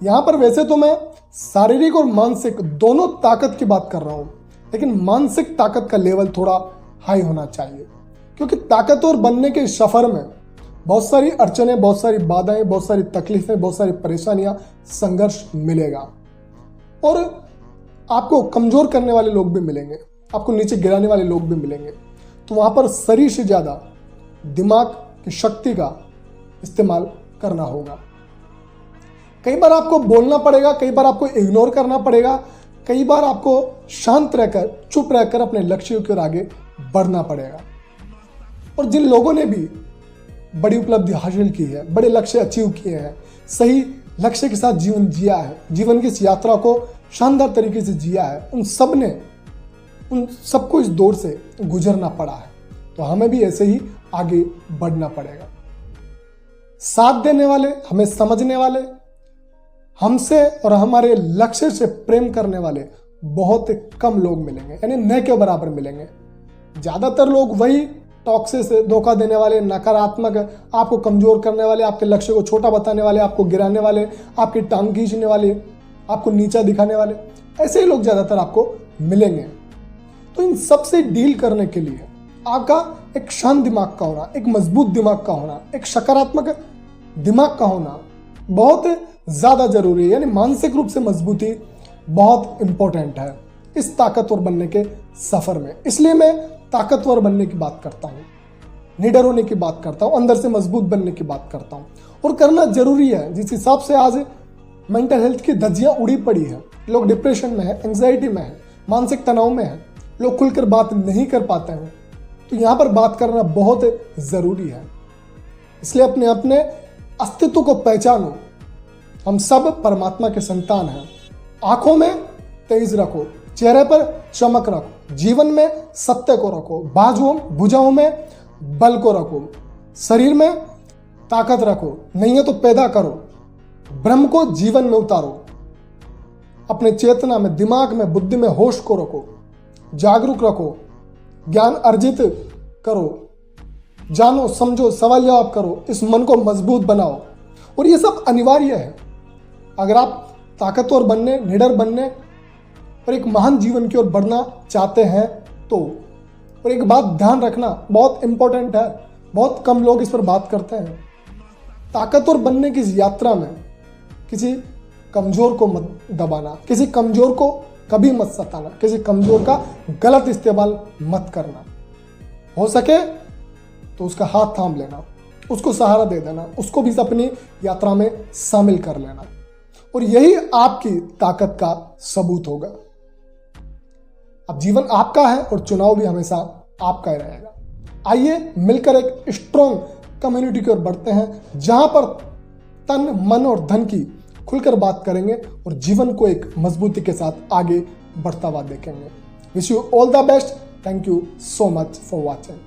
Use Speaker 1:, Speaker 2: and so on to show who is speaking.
Speaker 1: यहाँ पर वैसे तो मैं शारीरिक और मानसिक दोनों ताकत की बात कर रहा हूँ, लेकिन मानसिक ताकत का लेवल थोड़ा हाई होना चाहिए, क्योंकि ताकतवर बनने के सफर में बहुत सारी अड़चनें, बहुत सारी बाधाएं, बहुत सारी तकलीफें, बहुत सारी परेशानियां, संघर्ष मिलेगा और आपको कमजोर करने वाले लोग भी मिलेंगे, आपको नीचे गिराने वाले लोग भी मिलेंगे। तो वहां पर शरीर से ज्यादा दिमाग की शक्ति का इस्तेमाल करना होगा। कई बार आपको बोलना पड़ेगा, कई बार आपको इग्नोर करना पड़ेगा, कई बार आपको शांत रहकर, चुप रहकर अपने लक्ष्य की ओर आगे बढ़ना पड़ेगा। और जिन लोगों ने भी बड़ी उपलब्धि हासिल की है, बड़े लक्ष्य अचीव किए हैं, सही लक्ष्य के साथ जीवन जिया है, जीवन की इस यात्रा को शानदार तरीके से जिया है, उन सबको इस दौर से गुजरना पड़ा है। तो हमें भी ऐसे ही आगे बढ़ना पड़ेगा। साथ देने वाले, हमें समझने वाले, हमसे और हमारे लक्ष्य से प्रेम करने वाले बहुत कम लोग मिलेंगे, यानी न के बराबर मिलेंगे। ज्यादातर लोग वही टॉक्सिक से धोखा देने वाले, नकारात्मक, आपको कमजोर करने वाले, आपके लक्ष्य को छोटा बताने वाले, आपको गिराने वाले, आपकी टांग खींचने वाले, आपको नीचा दिखाने वाले, ऐसे ही लोग ज्यादातर आपको मिलेंगे। तो इन सब से डील करने के लिए आपका एक शांत दिमाग का होना, एक मजबूत दिमाग का होना, एक सकारात्मक दिमाग का होना बहुत ज्यादा जरूरी है। यानी मानसिक रूप से मजबूती बहुत इंपॉर्टेंट है इस ताकतवर बनने के सफर में। इसलिए मैं ताकतवर बनने की बात करता हूँ, निडर होने की बात करता हूँ, अंदर से मजबूत बनने की बात करता हूँ, और करना जरूरी है। जिस हिसाब से आज मेंटल हेल्थ की धज्जियां उड़ी पड़ी है, लोग डिप्रेशन में है, एंजाइटी में है, मानसिक तनाव में है, लोग खुलकर बात नहीं कर पाते हैं, तो यहाँ पर बात करना बहुत जरूरी है। इसलिए अपने अपने अस्तित्व को पहचानो। हम सब परमात्मा के संतान हैं। आंखों में तेज रखो, चेहरे पर चमक रखो, जीवन में सत्य को रखो, भुजाओं में बल को रखो, शरीर में ताकत रखो, नहीं है तो पैदा करो, ब्रह्म को जीवन में उतारो, अपने चेतना में, दिमाग में, बुद्धि में होश को रखो, जागरूक रखो, ज्ञान अर्जित करो, जानो, समझो, सवाल जवाब करो, इस मन को मजबूत बनाओ। और ये सब अनिवार्य है अगर आप ताकतवर बनने, निडर बनने और एक महान जीवन की ओर बढ़ना चाहते हैं तो। और एक बात ध्यान रखना बहुत इंपॉर्टेंट है, बहुत कम लोग इस पर बात करते हैं। ताकतवर बनने की इस यात्रा में किसी कमजोर को मत दबाना, किसी कमजोर को कभी मत सताना, किसी कमजोर का गलत इस्तेमाल मत करना। हो सके तो उसका हाथ थाम लेना, उसको सहारा दे देना, उसको भी अपनी यात्रा में शामिल कर लेना, और यही आपकी ताकत का सबूत होगा। अब जीवन आपका है और चुनाव भी हमेशा आपका ही रहेगा। आइए मिलकर एक स्ट्रॉन्ग कम्युनिटी की ओर बढ़ते हैं, जहां पर तन, मन और धन की खुलकर बात करेंगे और जीवन को एक मजबूती के साथ आगे बढ़ता हुआ देखेंगे। Wish you all the best. Thank you so much for watching.